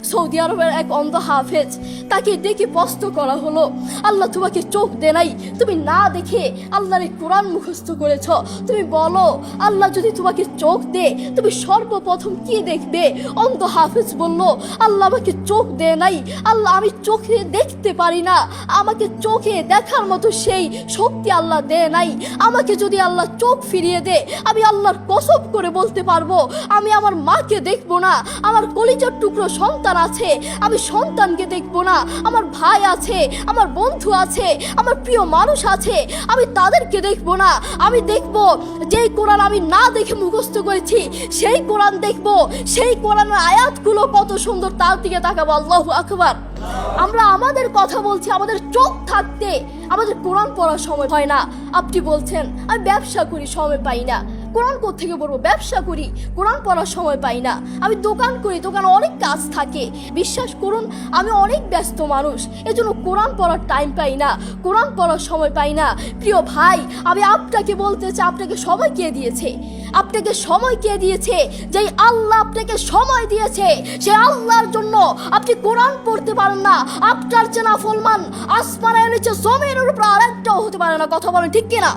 Saudi আরবের এক অন্ধ হাফেজ, তাকে ডেকে প্রশ্ন করা হলো, আল্লাহ তোমাকে চোখ দে নাই, তুমি না দেখে আল্লাহর এই কোরআন মুখস্থ করেছ, তুমি বলো আল্লাহ যদি তোমাকে চোখ দে তুমি সর্বপ্রথম কি দেখবে? অন্ধ হাফেজ বলল, আল্লাহ আমাকে চোখ দে নাই, আল্লাহ আমি চোখে দেখতে পারি না, আমাকে চোখে দেখার মতো সেই শক্তি আল্লাহ দে নাই। আমাকে যদি আল্লাহ চোখ ফিরিয়ে দে, আমি আল্লাহর কসম করে বলতে পারবো আমি আমার মাকে দেখবো না, আমার কলিজার টুকরো সন্তান আছে আমি সন্তানকে দেখবো না, আমার ভাই আছে, আমার বন্ধু আছে, আমার প্রিয় মানুষ আছে আমি তাদেরকে দেখবো না। আমি দেখবো যেই কোরআন আমি না দেখে মুখস্থ করেছি সেই কোরআন দেখবো, সেই কোরআনের আয়াতগুলো কত সুন্দর তার দিকে তাকাবো। আল্লাহু আকবার। আমরা আমাদের কথা বলছি, আমাদের চোখ থাকতে আমাদের কোরআন পড়ার সময় হয় না। আপনি বলছেন আমি ব্যবসা করি সময় পাই না, কোরআন কোত্থেকে পড়বো? ব্যবসা করি কোরআন পড়ার সময় পাই না, আমি দোকান করি দোকানে অনেক কাজ থাকে, বিশ্বাস করুন আমি অনেক ব্যস্ত মানুষ, এজন্য কোরআন পড়ার টাইম পাই না, কোরআন পড়ার সময় পাই না। প্রিয় ভাই, আমি আপনাকে বলতে চাই আপনাকে সময় কে দিয়েছে? আপনাকে সময় কে দিয়েছে? যেই আল্লাহ আপনাকে সময় দিয়েছে সেই আল্লাহর জন্য আপনি কোরআন পড়তে পারেন না। আপনার চেনা ফলমান আসমানের নিচে জমিনের উপর আরেকটাও হতে পারে না। কথা বলেন ঠিক কিনা?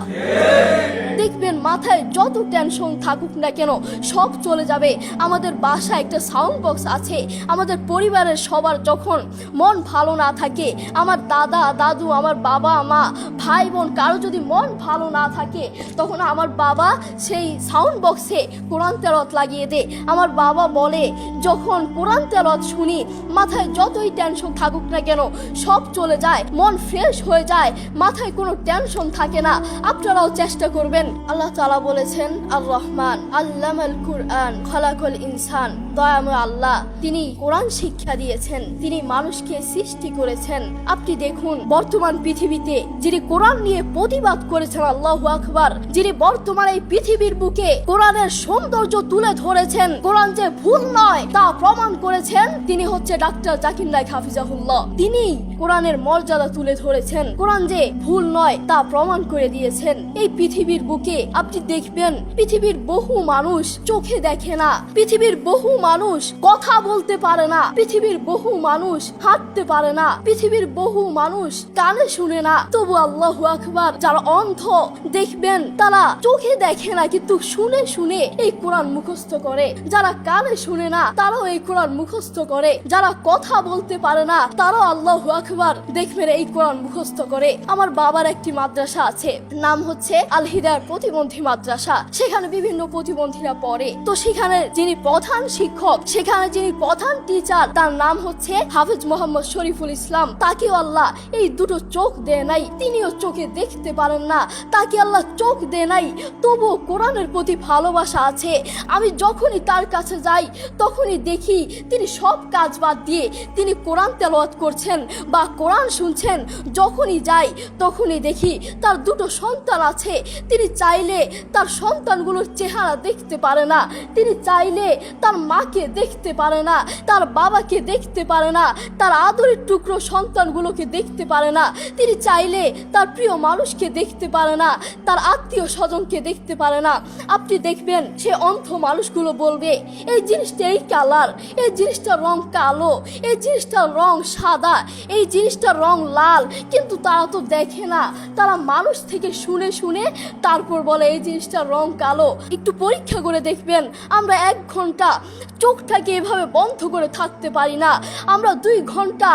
দেখবেন মাথায় যত টেনশন থাকুক না কেন সব চলে যাবে। আমাদের বাসায় একটা সাউন্ড বক্স আছে, আমাদের পরিবারের সবার যখন মন ভালো না থাকে, আমার দাদা দাদু, আমার বাবা মা, ভাই বোন কারো যদি মন ভালো না থাকে, তখন আমার বাবা সেই সাউন্ড বক্সে কোরআন তেলাওয়াত লাগিয়ে দেয়। আমার বাবা বলে যখন কোরআন তেলাওয়াত শুনি মাথায় যতই টেনশন থাকুক না কেন সব চলে যায়, মন ফ্রেশ হয়ে যায়, মাথায় কোনো টেনশন থাকে না। আপনারাও চেষ্টা করবেন। আল্লাহ তাআলা বলেছেন আর রহমান আল্লামাল কুরআন খালাকাল ইনসান, দয়াময় আল্লাহ তিনি কোরআন শিক্ষা দিয়েছেন, তিনি মানুষকে সৃষ্টি করেছেন। আপনি দেখুন বর্তমান পৃথিবীতে যিনি কোরআন নিয়ে প্রতিবাদ করেছেন, আল্লাহু আকবার, যিনি বর্তমান এই পৃথিবীর বুকে কোরআনের সৌন্দর্য তুলে ধরেছেন, কোরআন যে ভুল নয় তা প্রমাণ করেছেন, তিনি হচ্ছে ডাক্তার জাকির নায়েক হাফিজাহুল্লাহ। তিনি কোরআনের মর্যাদা তুলে ধরেছেন, কোরআন যে ভুল নয় তা প্রমাণ করে দিয়েছেন। এই পৃথিবীর বুকে আপনি দেখবেন পৃথিবীর বহু মানুষ চোখে দেখে না, পৃথিবীর বহু মানুষ কথা বলতে পারে না, পৃথিবীর বহু মানুষ হাঁটতে পারে না, পৃথিবীর বহু মানুষ কানে শুনে না, তবু আল্লাহু আকবার যারা অন্ধ দেখবেন তারা চোখে দেখে না কিন্তু শুনে শুনে এই কোরআন মুখস্থ করে, যারা কানে শুনে না তারাও এই কোরআন মুখস্থ করে, যারা কথা বলতে পারে না তারাও আল্লাহু আকবার দেখবেন এই কোরআন মুখস্থ করে। আমার বাবার একটি মাদ্রাসা আছে, নাম হচ্ছে আল হিদায়াত প্রতিবন্ধী মাদ্রাসা, সেখানে বিভিন্ন প্রতিবন্ধীরা পড়ে। তো সেখানে যিনি প্রধান শিক্ষক, সেখানে যিনি প্রধান টিচার, তার নাম হচ্ছে হাফেজ মোহাম্মদ শরীফুল ইসলাম। তাকেও আল্লাহ এই দুটো চোখ দেয় নাই, তিনিও চোখে দেখতে পারেন না, তাকে আল্লাহ চোখ দেয় নাই, তবুও কোরআনের প্রতি ভালোবাসা আছে। আমি যখনই তার কাছে যাই তখনই দেখি তিনি সব কাজ বাদ দিয়ে তিনি কোরআন তেলাওয়াত করছেন বা কোরআন শুনছেন। যখনই যাই তখনই দেখি তার দুটো সন্তান আছে, তিনি চাইলে তার সন্তানগুলোর চেহারা দেখতে পারে না, তিনি চাইলে তার মাকে দেখতে পারে না, তার বাবাকে দেখতে পারে না, তার আদরের টুকরো সন্তানগুলোকে দেখতে পারে না, তিনি চাইলে তার প্রিয় মানুষকে দেখতে পারে না, তার আত্মীয় স্বজনকে দেখতে পারে না। আপনি দেখবেন সে অন্ধ মানুষগুলো বলবে এই জিনিসটা এই কালার, এই জিনিসটার রং কালো, এই জিনিসটার রং সাদা, এই জিনিসটার রং লাল, কিন্তু তারা তো দেখে না, তারা মানুষ থেকে শুনে শুনে তারপর বলে এই জিনিসটার রং কালো। একটু পরীক্ষা করে দেখবেন আমরা 1 ঘন্টা চোখটাকে এভাবে বন্ধ করে থাকতে পারি না, আমরা 2 ঘন্টা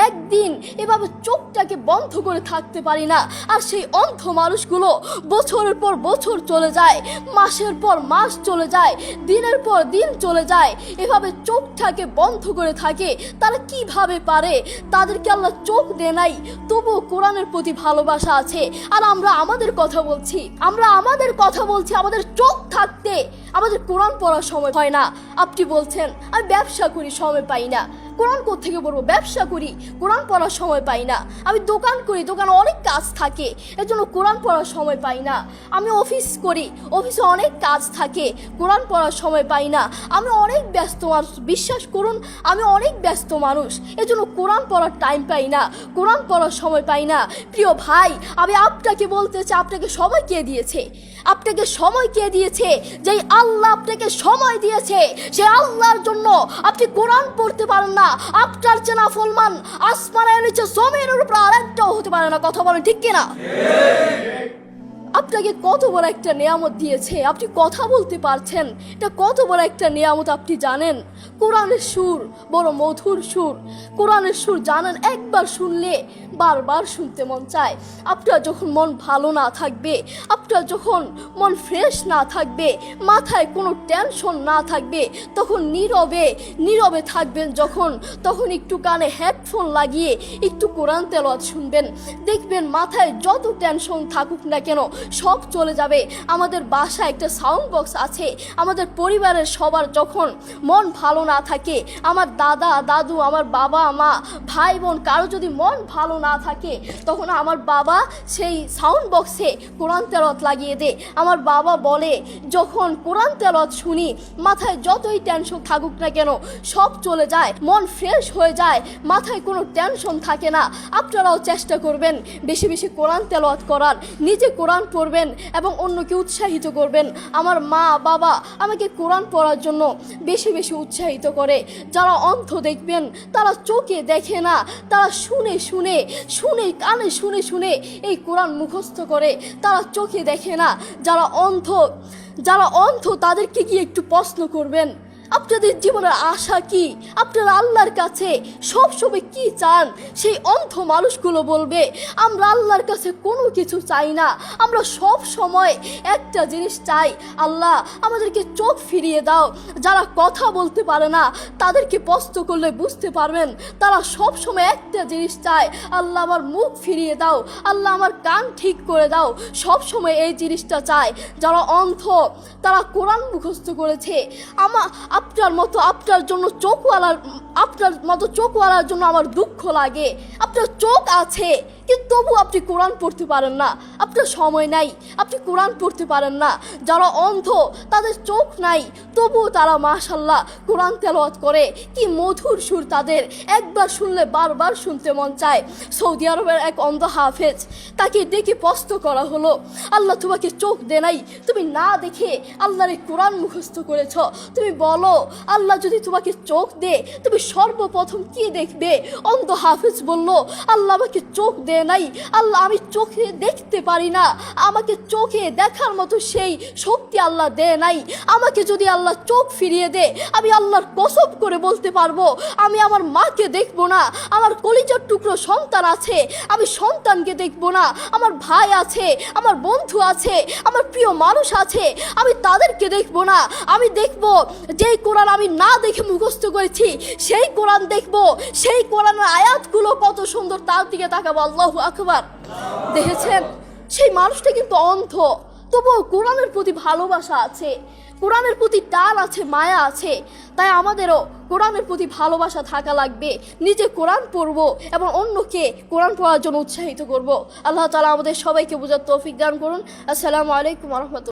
একদিন এভাবে চোখটাকে বন্ধ করে থাকতে পারি না। আর সেই অন্ধ মানুষগুলো বছরের পর বছর চলে যায়, মাসের পর মাস চলে যায়, দিনের পর দিন চলে যায়, এভাবে চোখটাকে বন্ধ করে থাকে। তারা কিভাবে পারে? তাদেরকে আল্লাহ চোখ দেয় নাই, তবুও কোরআনের প্রতি ভালোবাসা আছে। আর আমরা আমাদের কথা বলছি, আমাদের চোখ থাকতে আমাদের কোরআন পড়ার সময় হয় না। আপনি বলছেন আমি ব্যবসা করি সময় পাই না, কোরআন কোত্থেকে পড়বো? ব্যবসা করি কোরআন পড়ার সময় পাই না, আমি দোকান করি দোকানে অনেক কাজ থাকে এজন্য কোরআন পড়ার সময় পাই না, আমি অফিস করি অফিসে অনেক কাজ থাকে কোরআন পড়ার সময় পাই না, আমি অনেক ব্যস্ত মানুষ, বিশ্বাস করুন আমি অনেক ব্যস্ত মানুষ এজন্য কোরআন পড়ার টাইম পাই না, কোরআন পড়ার সময় পাই না। প্রিয় ভাই, আমি আপনাকে বলতে চাই আপনাকে সময় কে দিয়েছে? আপনাকে সময় কে দিয়েছে? যেই আল্লাহ আপনাকে সময় দিয়েছে সেই আল্লাহর জন্য আপনি কোরআন পড়তে পারেন না, আপনার চেনা ফলমান আসমানের নিচে জমিনের উপর আরেকটাও হতে পারে না। কথা বলেন ঠিক কিনা? আপনাকে কত বড় একটা নিয়ামত দিয়েছে, আপনি কথা বলতে পারছেন, এটা কত বড় একটা নিয়ামত আপনি জানেন? কোরআনের সুর বড় মধুর সুর, কোরআনের সুর জানেন, একবার শুনলে বারবার শুনতে মন চায়। আপনার যখন মন ভালো না থাকবে, আপনার যখন মন ফ্রেশ না থাকবে, মাথায় কোনো টেনশন না থাকবে, তখন নীরবে নীরবে থাকবেন যখন, তখন একটু কানে হেডফোন লাগিয়ে একটু কোরআন তেলাওয়াত শুনবেন, দেখবেন মাথায় যত টেনশন থাকুক না কেন সব চলে যাবে। আমাদের বাসায় একটা সাউন্ড বক্স আছে, আমাদের পরিবারের সবার যখন মন ভালো না থাকে, আমার দাদা দাদু, আমার বাবা মা, ভাই বোন, কারো যদি মন ভালো না থাকে, তখন আমার বাবা সেই সাউন্ড বক্সে কোরআন তেলাওয়াত লাগিয়ে দেয়। আমার বাবা বলে, যখন কোরআন তেলাওয়াত শুনি মাথায় যতই টেনশন থাকুক না কেন সব চলে যায়, মন ফ্রেশ হয়ে যায়, মাথায় কোনো টেনশন থাকে না। আপনারাও চেষ্টা করবেন বেশি বেশি কোরআন তেলাওয়াত করার, নিজে কোরআন পড়বেন এবং অন্যকে উৎসাহিত করবেন। আমার মা বাবা আমাকে কোরআন পড়ার জন্য বেশি বেশি উৎসাহিত করে। যারা অন্ধ দেখবেন, তারা চোখে দেখে না, তারা শুনে শুনে শুনে কানে শুনে শুনে এই কোরআন মুখস্থ করে, তারা চোখে দেখে না। যারা অন্ধ তাদেরকে গিয়ে একটু প্রশ্ন করবেন, আপনাদের জীবনের আশা কি, আপনারা আল্লাহর কাছে সবসময় কি চান? সেই অন্ধ মানুষগুলো বলবে, আমরা আল্লাহর কাছে কোনো কিছু চাই না, আমরা সব সময় একটা জিনিস চাই, আল্লাহ আমাদেরকে চোখ ফিরিয়ে দাও। যারা কথা বলতে পারে না তাদেরকে প্রশ্ন করলে বুঝতে পারবেন, তারা সব সময় একটা জিনিস চায়, আল্লাহ আমার মুখ ফিরিয়ে দাও, আল্লাহ আমার কান ঠিক করে দাও, সব সময় এই জিনিসটা চায়। যারা অন্ধ তারা কোরআন মুখস্থ করেছে। আপনার মতো চোখওয়ালার জন্য আমার দুঃখ লাগে। আপনার চোখ আছে কিন্তু তবু আপনি কোরআন পড়তে পারেন না, আপনার সময় নাই, আপনি কোরআন পড়তে পারেন না। যারা অন্ধ তাদের চোখ নাই তবুও তারা মাশাআল্লাহ কোরআন তেলাওয়াত করে, কি মধুর সুর তাদের, একবার শুনলে বারবার শুনতে মন চায়। সৌদি আরবের এক অন্ধ হাফেজ, তাকে ডেকে প্রশ্ন করা হলো, আল্লাহ তোমাকে চোখ দে নাই, তুমি না দেখে আল্লাহর এই কোরআন মুখস্থ করেছ, তুমি বলো আল্লাহ যদি তোমাকে চোখ দে তুমি সর্বপ্রথম কি দেখবে? অন্ধ হাফেজ বলল, আল্লাহ আমাকে চোখ দে নাই, আল্লাহ আমি চোখে দেখতে পারি না, আমাকে চোখে দেখার মতো সেই শক্তি আল্লাহ দে নাই। আমাকে যদি আল্লাহ চোখ ফিরিয়ে দে, আমি আল্লাহর কসম করে বলতে পারবো আমি আমার মাকে দেখবো না, আমার কলিজার টুকরো সন্তান আছে আমি সন্তানকে দেখবো না, আমার ভাই আছে, আমার বন্ধু আছে, আমার প্রিয় মানুষ আছে আমি তাদেরকে দেখবো না। আমি দেখবো যেই কোরআন আমি না দেখে মুখস্থ করেছি সেই কোরআন দেখবো, সেই কোরআনের আয়াতগুলো কত সুন্দর, তার দিকে তাকাবো। আল্লাহু আকবার। দেখেছেন, সেই মানুষটা কিন্তু অন্ধ, তবুও কোরআনের প্রতি ভালোবাসা আছে, কোরআনের প্রতি টান আছে, মায়া আছে। তাই আমাদেরও কোরআনের প্রতি ভালোবাসা থাকা লাগবে, নিজে কোরআন পড়বো এবং অন্যকে কোরআন পড়ার জন্য উৎসাহিত করব। আল্লাহ তাআলা আমাদের সবাইকে বোঝার তৌফিক দান করুন। আসসালামু আলাইকুম ওয়া রাহমাতুল্লাহ।